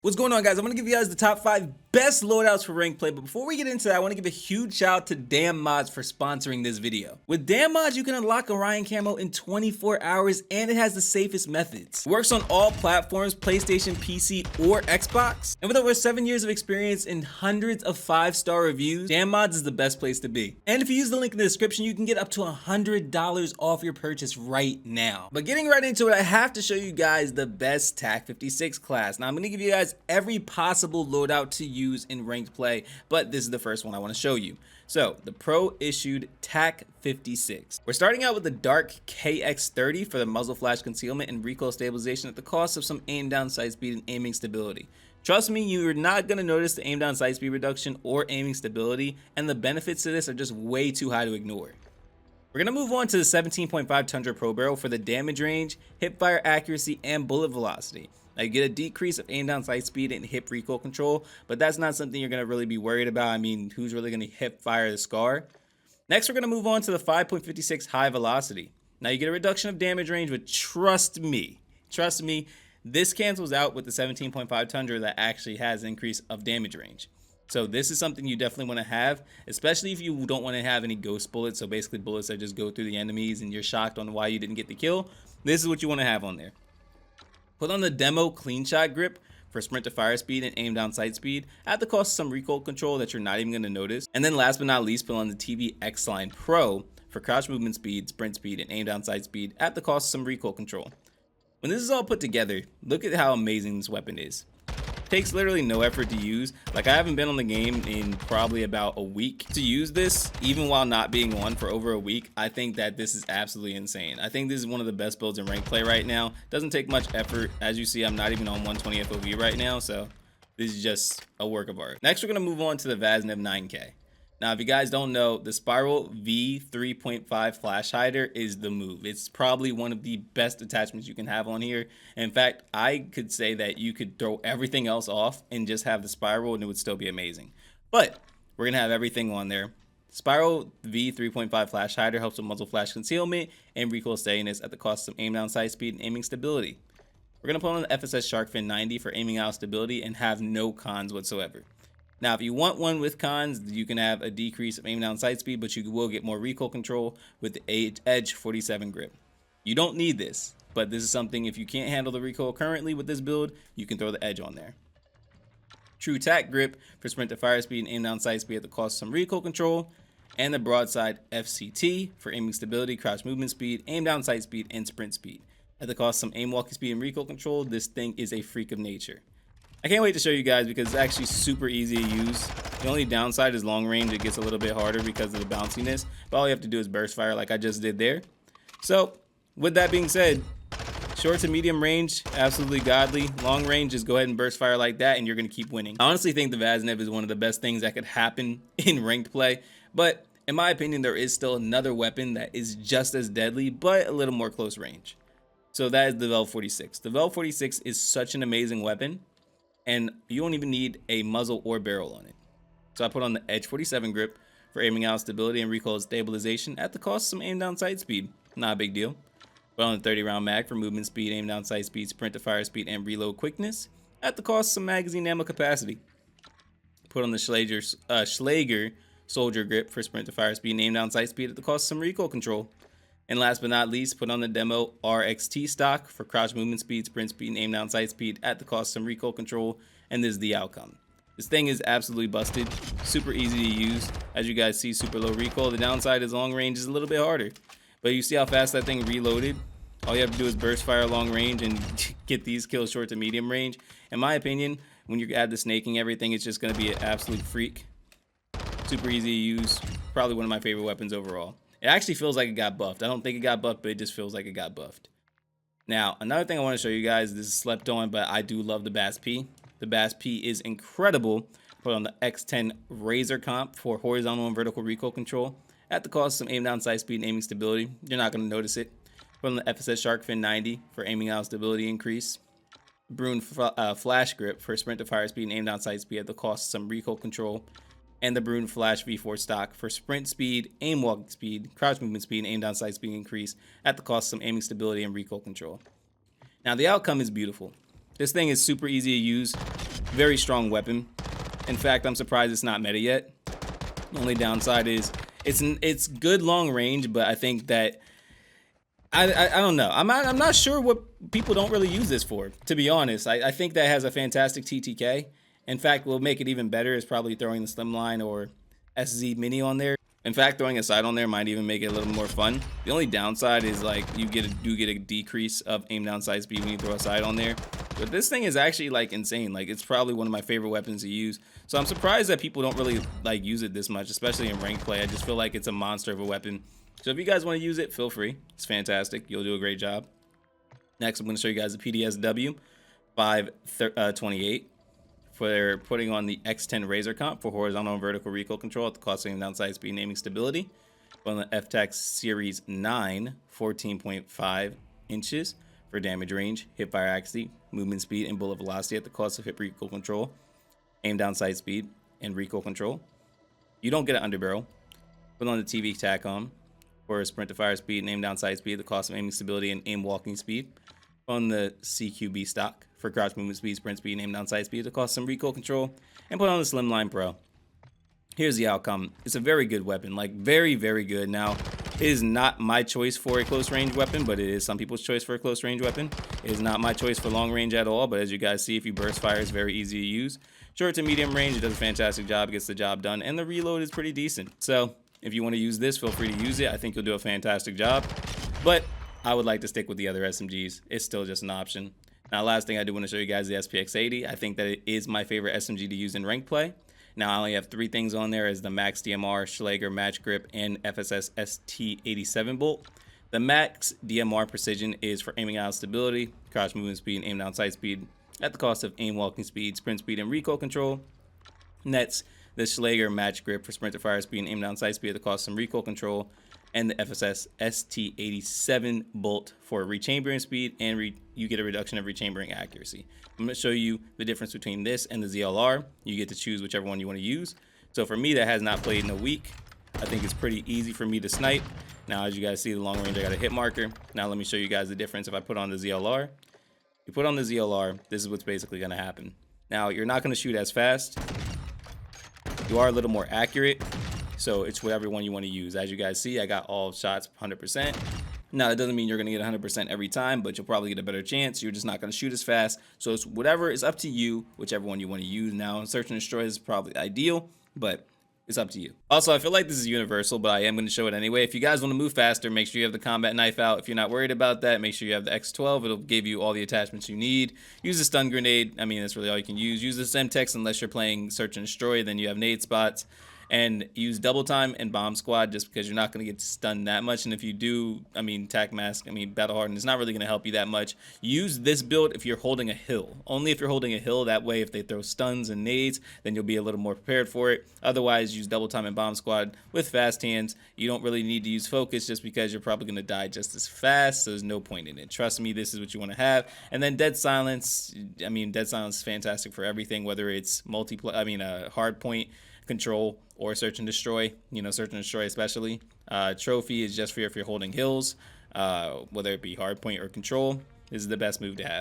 What's going on, guys? I'm going to give you guys the top 5 best loadouts for ranked play, but before we get into that, I want to give a huge shout out to Damn Mods for sponsoring this video. With Damn Mods, you can unlock Orion Camo in 24 hours, and it has the safest methods. It works on all platforms, PlayStation, PC, or Xbox, and with over 7 years of experience and hundreds of 5-star reviews, Damn Mods is the best place to be. And if you use the link in the description, you can get up to $100 off your purchase right now. But getting right into it, I have to show you guys the best TAC 56 class. Now, I'm going to give you guys every possible loadout to use in ranked play, but this is the first one I want to show you. So the pro issued TAC 56. We're starting out with the dark KX30 for the muzzle flash concealment and recoil stabilization at the cost of some aim down sight speed and aiming stability. Trust me, you're not going to notice the aim down sight speed reduction or aiming stability, and the benefits to this are just way too high to ignore. We're going to move on to the 17.5 Tundra Pro Barrel for the damage range, hip fire accuracy, and bullet velocity. Now, you get a decrease of aim down sight speed and hip recoil control, but that's not something you're going to really be worried about. I mean, who's really going to hip fire the SCAR? Next, we're going to move on to the 5.56 high velocity. Now, you get a reduction of damage range, but trust me, this cancels out with the 17.5 Tundra that actually has an increase of damage range. So this is something you definitely want to have, especially if you don't want to have any ghost bullets. So basically bullets that just go through the enemies and you're shocked on why you didn't get the kill. This is what you want to have on there. Put on the demo clean shot grip for sprint to fire speed and aim down sight speed at the cost of some recoil control that you're not even going to notice. And then last but not least, put on the TV X Line Pro for crouch movement speed, sprint speed, and aim down sight speed at the cost of some recoil control. When this is all put together, look at how amazing this weapon is. Takes literally no effort to use. Like, I haven't been on the game in probably about a week. To use this, even while not being on for over a week, I think that this is absolutely insane. I think this is one of the best builds in ranked play right now. Doesn't take much effort. As you see, I'm not even on 120 FOV right now, so this is just a work of art. Next, we're gonna move on to the Vasna 9K. Now, if you guys don't know, the Spiral V 3.5 flash hider is the move. It's probably one of the best attachments you can have on here. In fact, I could say that you could throw everything else off and just have the Spiral and it would still be amazing. But we're gonna have everything on there. Spiral V 3.5 flash hider helps with muzzle flash concealment and recoil steadiness at the cost of some aim down sight speed and aiming stability. We're gonna put on the FSS Shark Fin 90 for aiming out stability and have no cons whatsoever. Now, if you want one with cons, you can have a decrease of aim down sight speed, but you will get more recoil control with the Edge 47 grip. You don't need this, but this is something, if you can't handle the recoil currently with this build, you can throw the Edge on there. True Tac grip for sprint to fire speed and aim down sight speed at the cost of some recoil control, and the Broadside FCT for aiming stability, crouch movement speed, aim down sight speed, and sprint speed at the cost of some aim walking speed and recoil control. This thing is a freak of nature. I can't wait to show you guys because it's actually super easy to use. The only downside is long range. It gets a little bit harder because of the bounciness, but all you have to do is burst fire like I just did there. So with that being said, short to medium range, absolutely godly. Long range, just go ahead and burst fire like that and you're going to keep winning. I honestly think the Vasna is one of the best things that could happen in ranked play, but in my opinion, there is still another weapon that is just as deadly, but a little more close range. So that is the Vel 46. The Vel 46 is such an amazing weapon, and you don't even need a muzzle or barrel on it. So I put on the Edge 47 grip for aiming out stability and recoil stabilization at the cost of some aim down sight speed. Not a big deal. Put on the 30 round mag for movement speed, aim down sight speed, sprint to fire speed, and reload quickness at the cost of some magazine ammo capacity. Put on the Schlager soldier grip for sprint to fire speed and aim down sight speed at the cost of some recoil control. And last but not least, put on the demo RXT stock for crouch movement speed, sprint speed, and aim down sight speed at the cost of some recoil control, and this is the outcome. This thing is absolutely busted, super easy to use. As you guys see, super low recoil. The downside is long range is a little bit harder, but you see how fast that thing reloaded? All you have to do is burst fire long range and get these kills short to medium range. In my opinion, when you add the snaking everything, it's just gonna be an absolute freak. Super easy to use, probably one of my favorite weapons overall. It actually feels like it got buffed. I don't think it got buffed, but it just feels like it got buffed. Now, another thing I want to show you guys, this is slept on, but I do love the Bass P. The Bass P is incredible. Put on the X10 Razor comp for horizontal and vertical recoil control at the cost of some aim down sight speed and aiming stability. You're not going to notice it. Put on the FSS Shark Fin 90 for aiming out stability increase. Brune Flash grip for sprint to fire speed and aim down sight speed at the cost of some recoil control. And the Brune Flash V4 stock for sprint speed, aim walking speed, crouch movement speed, and aim down sight speed increase at the cost of some aiming stability and recoil control. Now, the outcome is beautiful. This thing is super easy to use. Very strong weapon. In fact, I'm surprised it's not meta yet. The only downside is it's good long range, but I think that I don't know. I'm not sure what people don't really use this for, to be honest. I think that has a fantastic TTK. In fact, what will make it even better is probably throwing the Slimline or SZ Mini on there. In fact, throwing a sight on there might even make it a little more fun. The only downside is like you do get a decrease of aim down sight speed when you throw a sight on there. But this thing is actually like insane. Like it's probably one of my favorite weapons to use. So I'm surprised that people don't really like use it this much, especially in ranked play. I just feel like it's a monster of a weapon. So if you guys want to use it, feel free. It's fantastic. You'll do a great job. Next, I'm going to show you guys the PDSW 528 for putting on the X10 Razor Comp for horizontal and vertical recoil control at the cost of downside speed and aiming stability. On the FTAC Series 9, 14.5 inches for damage range, hip fire accuracy, movement speed, and bullet velocity at the cost of hip recoil control, aim down sight speed, and recoil control. You don't get an underbarrel. Put on the TV TACOM for sprint to fire speed and aim down sight speed, the cost of aiming stability and aim walking speed. On the CQB stock for crouch movement speed, sprint speed, and aim down sight speed, the cost some recoil control. And put on the Slimline Pro. Here's the outcome. It's a very good weapon, like very, very good. Now, it is not my choice for a close range weapon, but it is some people's choice for a close range weapon. It is not my choice for long range at all, but as you guys see, if you burst fire, it's very easy to use. Short to medium range, it does a fantastic job, gets the job done, and the reload is pretty decent. So if you want to use this, feel free to use it. I think you'll do a fantastic job, but I would like to stick with the other SMGs. It's still just an option. Now, last thing I do want to show you guys the SPX80. I think that it is my favorite SMG to use in ranked play. Now, I only have 3 things on there as the Max DMR, Schlager Match Grip, and FSS ST87 bolt. The Max DMR Precision is for aiming out stability, crouch movement speed, and aim down sight speed at the cost of aim walking speed, sprint speed, and recoil control. And that's the Schlager Match Grip for sprint to fire speed and aim down sight speed at the cost of some recoil control. And the FSS ST87 bolt for rechambering speed, and you get a reduction of rechambering accuracy. I'm going to show you the difference between this and the ZLR. You get to choose whichever one you want to use. So for me that has not played in a week, I think it's pretty easy for me to snipe. Now, as you guys see, the long range, I got a hit marker. Now let me show you guys the difference if I put on the ZLR. You put on the ZLR, this is what's basically going to happen. Now, you're not going to shoot as fast. You are a little more accurate. So it's whatever one you want to use. As you guys see, I got all shots 100%. Now, that doesn't mean you're going to get 100% every time, but you'll probably get a better chance. You're just not going to shoot as fast. So it's whatever is up to you, whichever one you want to use. Now, search and destroy is probably ideal, but it's up to you. Also, I feel like this is universal, but I am going to show it anyway. If you guys want to move faster, make sure you have the combat knife out. If you're not worried about that, make sure you have the X12. It'll give you all the attachments you need. Use a stun grenade. I mean, that's really all you can use. Use the Semtex unless you're playing search and destroy. Then you have nade spots. And use double time and bomb squad just because you're not going to get stunned that much. And if you do, I mean, tac mask, I mean, battle hardened, it's not really going to help you that much. Use this build if you're holding a hill. Only if you're holding a hill. That way, if they throw stuns and nades, then you'll be a little more prepared for it. Otherwise, use double time and bomb squad with fast hands. You don't really need to use focus just because you're probably going to die just as fast. So there's no point in it. Trust me, this is what you want to have. And then dead silence. I mean, dead silence is fantastic for everything, whether it's hard point control or search and destroy, search and destroy especially. Trophy is just for if you're holding hills, whether it be hard point or control. This is the best move to have.